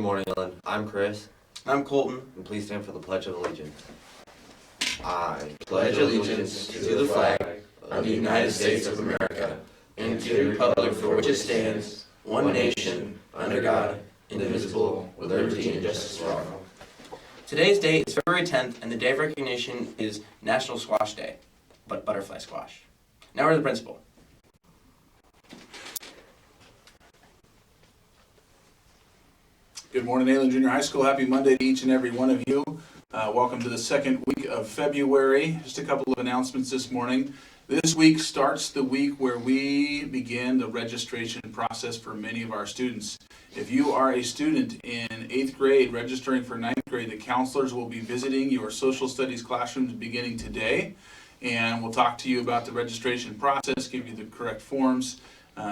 morning, Ellen. I'm Chris. I'm Colton. And please stand for the Pledge of Allegiance. I pledge allegiance to the flag of the United States of America and to the republic for which it stands, one nation, under God, indivisible, with liberty and justice for all. Today's date is February 10th, and the day of recognition is National Squash Day, but butterfly squash. Now we're to the principal. Good morning, Aylen Junior High School. Happy Monday to each and every one of you. Welcome to the second week of February. Just a couple of announcements this morning. This week starts the week where we begin the registration process for many of our students. If you are a student in 8th grade registering for 9th grade, the counselors will be visiting your social studies classrooms beginning today, and we'll talk to you about the registration process, give you the correct forms.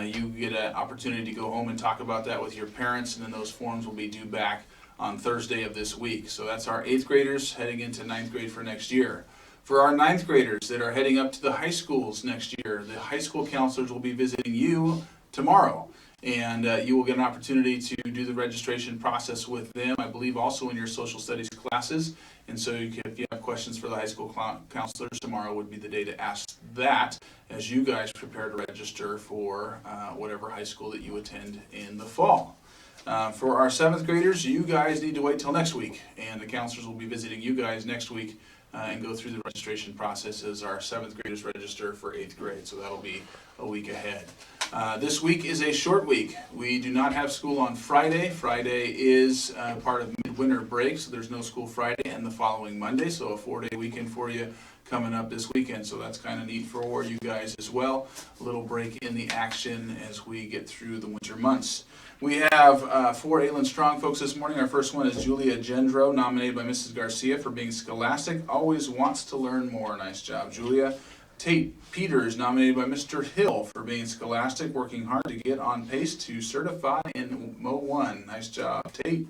You get an opportunity to go home and talk about that with your parents, and then those forms will be due back on Thursday of this week. So that's our 8th graders heading into 9th grade for next year. For our 9th graders that are heading up to the high schools next year, the high school counselors will be visiting you tomorrow. And you will get an opportunity to do the registration process with them, I believe also in your social studies classes. And so if you have questions for the high school counselors, tomorrow would be the day to ask that as you guys prepare to register for whatever high school that you attend in the fall. For our 7th graders, you guys need to wait till next week, and the counselors will be visiting you guys next week and go through the registration process as our 7th graders register for 8th grade, so that'll be a week ahead. This week is a short week. We do not have school on Friday. Friday is part of midwinter break, so there's no school Friday and the following Monday, so a 4-day weekend for you coming up this weekend, so that's kind of neat for you guys as well. A little break in the action as we get through the winter months. We have 4 Aylen Strong folks this morning. Our first one is Julia Gendro, nominated by Mrs. Garcia for being scholastic. Always wants to learn more. Nice job, Julia. Tate Peters, nominated by Mr. Hill for being scholastic, working hard to get on pace to certify in Mo 1. Nice job, Tate.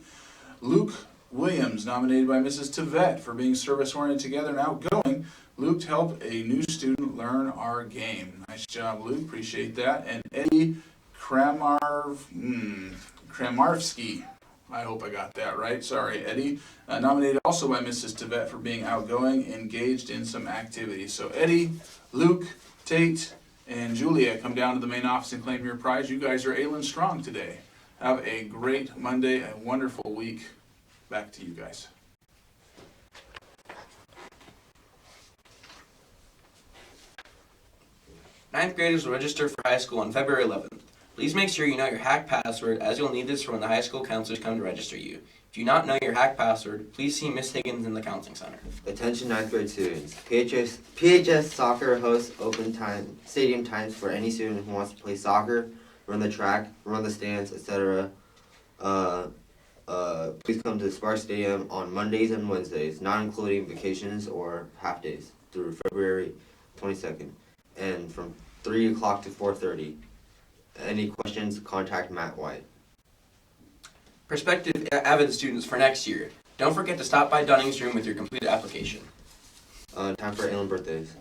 Luke Williams, nominated by Mrs. Tevette for being service-oriented, together, and outgoing. Luke helped a new student learn our game. Nice job, Luke. Appreciate that. And Eddie Kramarski. I hope I got that right. Sorry, Eddie. Nominated also by Mrs. Tevette for being outgoing, engaged in some activities. So Eddie, Luke, Tate, and Julia, come down to the main office and claim your prize. You guys are Aylen Strong today. Have a great Monday, a wonderful week. Back to you guys. Ninth graders will register for high school on February 11th. Please make sure you know your hack password, as you'll need this for when the high school counselors come to register you. If you do not know your hack password, please see Miss Higgins in the counseling center. Attention 9th grade students. PHS soccer hosts open stadium times for any student who wants to play soccer, run the track, run the stands, etc. Please come to the Spark Stadium on Mondays and Wednesdays, not including vacations or half days, through February 22nd, and from 3 o'clock to 4:30. Any questions, contact Matt White. Prospective AVID students for next year, don't forget to stop by Dunning's room with your completed application. Time for Aylen birthdays.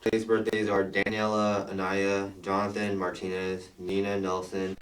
Today's birthdays are Daniela Anaya, Jonathan Martinez, Nina Nelson,